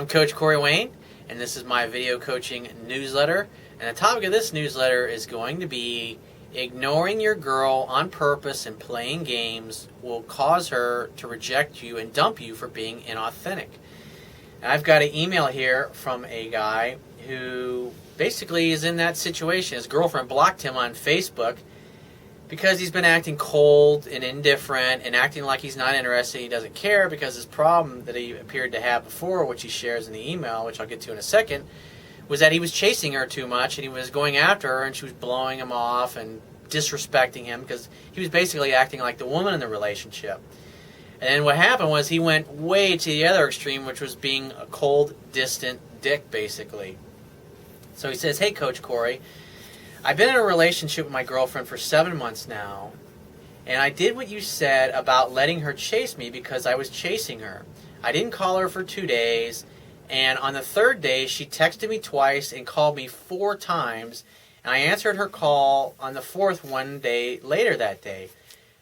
I'm Coach Corey Wayne, and this is my video coaching newsletter. And the topic of this newsletter is going to be ignoring your girl on purpose and playing games will cause her to reject you and dump you for being inauthentic. And I've got an email here from a guy who basically is in that situation. His girlfriend blocked him on Facebook because he's been acting cold and indifferent and acting like he's not interested, he doesn't care, because his problem that he appeared to have before, which he shares in the email, which I'll get to in a second, was that he was chasing her too much and he was going after her and she was blowing him off and disrespecting him because he was basically acting like the woman in the relationship. And then what happened was he went way to the other extreme, which was being a cold, distant dick, basically. So he says, "Hey, Coach Corey, I've been in a relationship with my girlfriend for 7 months now, and I did what you said about letting her chase me because I was chasing her. I didn't call her for 2 days, and on the third day, she texted me twice and called me 4 times, and I answered her call on the fourth one day later that day.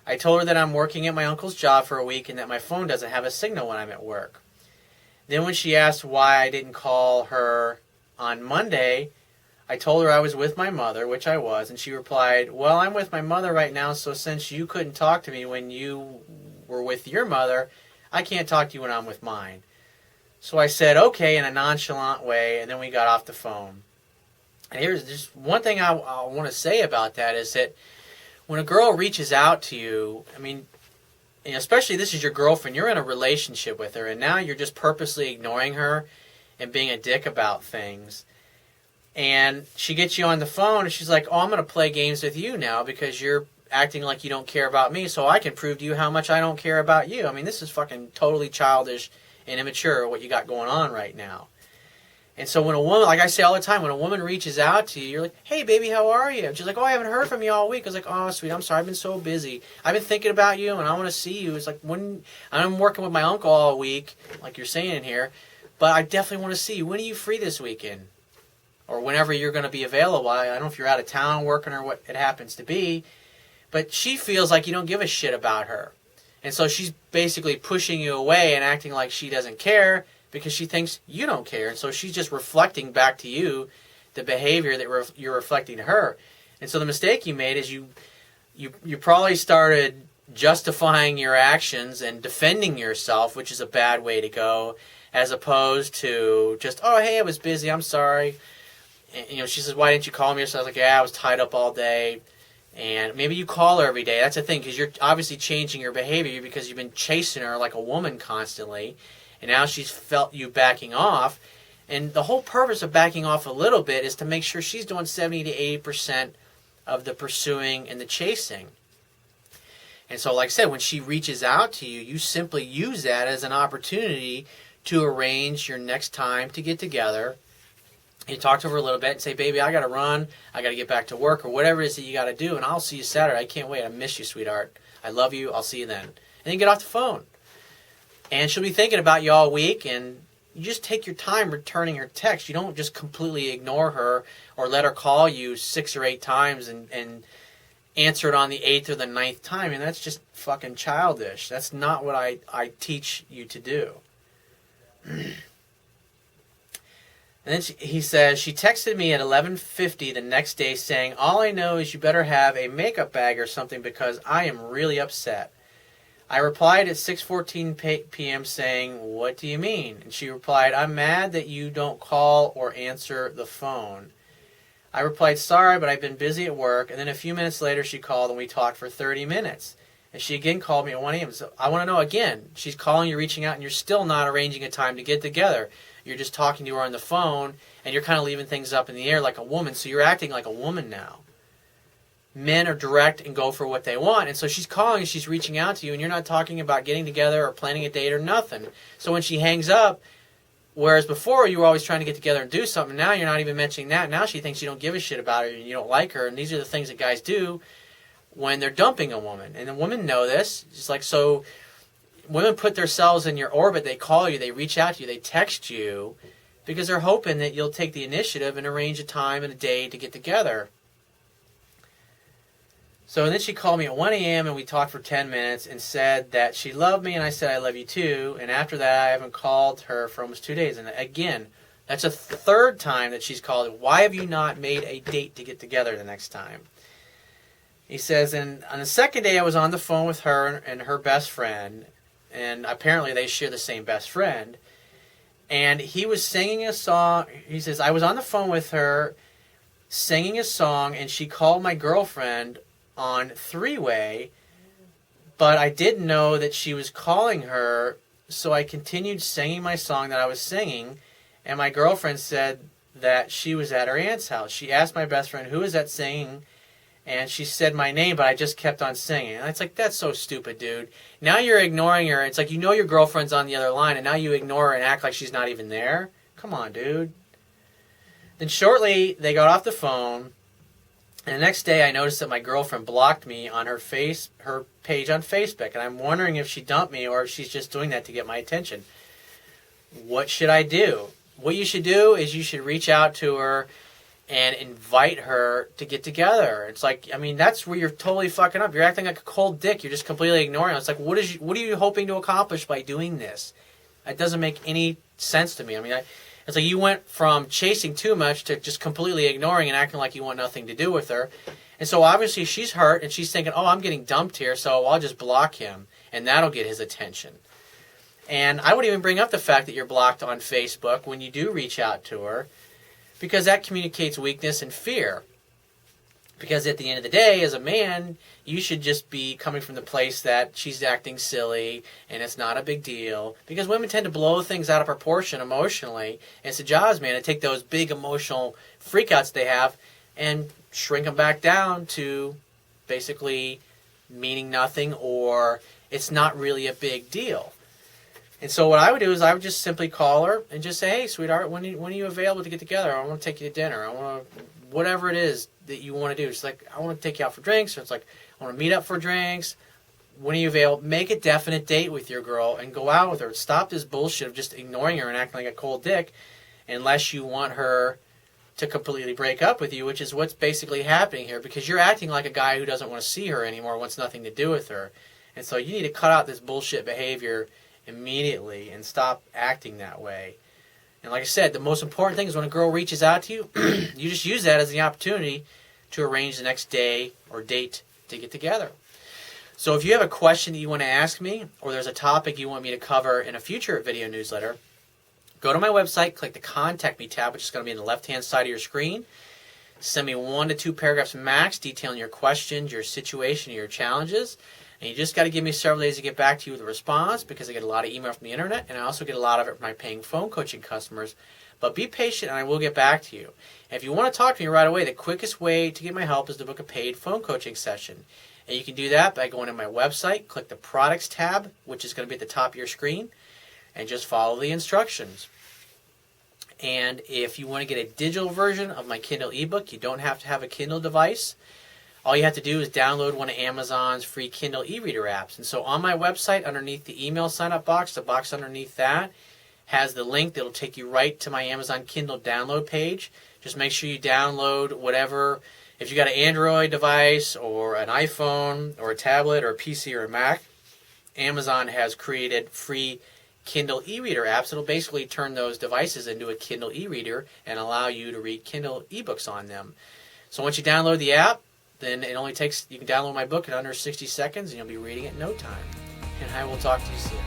I told her that I'm working at my uncle's job for a week and that my phone doesn't have a signal when I'm at work. Then when she asked why I didn't call her on Monday, I told her I was with my mother, which I was, and she replied, well, I'm with my mother right now, so since you couldn't talk to me when you were with your mother, I can't talk to you when I'm with mine. So I said, okay, in a nonchalant way, and then we got off the phone. And here's just one thing I want to say about that is that when a girl reaches out to you, I mean, especially this is your girlfriend, you're in a relationship with her, and now you're just purposely ignoring her and being a dick about things. And she gets you on the phone, and she's like, oh, I'm going to play games with you now because you're acting like you don't care about me, so I can prove to you how much I don't care about you. I mean, this is fucking totally childish and immature, what you got going on right now. And so when a woman, like I say all the time, when a woman reaches out to you, you're like, hey, baby, how are you? And she's like, oh, I haven't heard from you all week. I was like, oh, sweet, I'm sorry, I've been so busy. I've been thinking about you, and I want to see you. It's like, when I'm working with my uncle all week, like you're saying in here, but I definitely want to see you. When are you free this weekend? Or whenever you're going to be available. I don't know if you're out of town working or what it happens to be, but she feels like you don't give a shit about her. And so she's basically pushing you away and acting like she doesn't care because she thinks you don't care. And so she's just reflecting back to you the behavior that you're reflecting to her. And so the mistake you made is you probably started justifying your actions and defending yourself, which is a bad way to go, as opposed to just, oh, hey, I was busy, I'm sorry. And, she says, why didn't you call me? So I was like, yeah, I was tied up all day. And maybe you call her every day. That's the thing, because you're obviously changing your behavior because you've been chasing her like a woman constantly. And now she's felt you backing off. And the whole purpose of backing off a little bit is to make sure she's doing 70 to 80% of the pursuing and the chasing. And so, like I said, when she reaches out to you, you simply use that as an opportunity to arrange your next time to get together. You talk to her a little bit and say, baby, I got to run. I got to get back to work or whatever it is that you got to do. And I'll see you Saturday. I can't wait. I miss you, sweetheart. I love you. I'll see you then. And then get off the phone. And she'll be thinking about you all week. And you just take your time returning her text. You don't just completely ignore her or let her call you 6 or 8 times and answer it on the 8th or the 9th time. I mean, that's just fucking childish. That's not what I teach you to do. And then he says, she texted me at 11:50 the next day saying, all I know is you better have a makeup bag or something because I am really upset. I replied at 6:14 p.m. saying, what do you mean? And she replied, I'm mad that you don't call or answer the phone. I replied, sorry, but I've been busy at work. And then a few minutes later, she called and we talked for 30 minutes. And she again called me at 1 a.m. So I want to know again, she's calling you, reaching out, and you're still not arranging a time to get together. You're just talking to her on the phone, and you're kind of leaving things up in the air like a woman, so you're acting like a woman now. Men are direct and go for what they want, and so she's calling, she's reaching out to you, and you're not talking about getting together or planning a date or nothing. So when she hangs up, whereas before you were always trying to get together and do something, now you're not even mentioning that. Now she thinks you don't give a shit about her and you don't like her, and these are the things that guys do when they're dumping a woman. And the women know this. It's like, so women put themselves in your orbit. They call you, they reach out to you, they text you because they're hoping that you'll take the initiative and arrange a time and a day to get together. So then she called me at 1 a.m. and we talked for 10 minutes and said that she loved me, and I said I love you too. And after that, I haven't called her for almost 2 days. And again, that's a third time that she's called. Why have you not made a date to get together the next time? He says, and on the second day, I was on the phone with her and her best friend, and apparently they share the same best friend. And he was singing a song. He says, I was on the phone with her singing a song, and she called my girlfriend on three-way, but I didn't know that she was calling her, so I continued singing my song that I was singing, and my girlfriend said that she was at her aunt's house. She asked my best friend, who is that singing? And she said my name, but I just kept on singing. And it's like, that's so stupid, dude. Now you're ignoring her. It's like, you know your girlfriend's on the other line, and now you ignore her and act like she's not even there? Come on, dude. Then shortly, they got off the phone, and the next day I noticed that my girlfriend blocked me on her page on Facebook, and I'm wondering if she dumped me or if she's just doing that to get my attention. What should I do? What you should do is you should reach out to her and invite her to get together. It's like, I mean, that's where you're totally fucking up. You're acting like a cold dick. You're just completely ignoring her. It's like, what are you hoping to accomplish by doing this? It doesn't make any sense to me. I mean, it's like you went from chasing too much to just completely ignoring and acting like you want nothing to do with her. And so obviously she's hurt and she's thinking, oh, I'm getting dumped here, so I'll just block him and that'll get his attention. And I would even bring up the fact that you're blocked on Facebook when you do reach out to her, because that communicates weakness and fear. Because at the end of the day, as a man, you should just be coming from the place that she's acting silly and it's not a big deal. Because women tend to blow things out of proportion emotionally. And it's a job's man to take those big emotional freakouts they have and shrink them back down to basically meaning nothing, or it's not really a big deal. And so what I would do is I would just simply call her and just say, hey, sweetheart, when are you available to get together? I want to take you to dinner. I want to, whatever it is that you want to do. It's like, I want to take you out for drinks. Or it's like, I want to meet up for drinks. When are you available? Make a definite date with your girl and go out with her. Stop this bullshit of just ignoring her and acting like a cold dick unless you want her to completely break up with you, which is what's basically happening here, because you're acting like a guy who doesn't want to see her anymore, wants nothing to do with her. And so you need to cut out this bullshit behavior immediately and stop acting that way. And like I said, the most important thing is when a girl reaches out to you, you just use that as the opportunity to arrange the next day or date to get together. So if you have a question that you want to ask me, or there's a topic you want me to cover in a future video newsletter, go to my website, click the Contact Me tab, which is going to be on the left-hand side of your screen. Send me 1 to 2 paragraphs max detailing your questions, your situation, your challenges. And you just got to give me several days to get back to you with a response, because I get a lot of email from the internet, and I also get a lot of it from my paying phone coaching customers. But be patient, and I will get back to you. And if you want to talk to me right away, the quickest way to get my help is to book a paid phone coaching session. And you can do that by going to my website, click the Products tab, which is going to be at the top of your screen, and just follow the instructions. And if you want to get a digital version of my Kindle ebook, you don't have to have a Kindle device. All you have to do is download one of Amazon's free Kindle e-reader apps. And so on my website, underneath the email sign-up box, the box underneath that has the link that will take you right to my Amazon Kindle download page. Just make sure you download whatever. If you got an Android device or an iPhone or a tablet or a PC or a Mac, Amazon has created free Kindle e-reader apps that will basically turn those devices into a Kindle e-reader and allow you to read Kindle ebooks on them. So once you download the app, then it only takes, you can download my book in under 60 seconds and you'll be reading it in no time. And I will talk to you soon.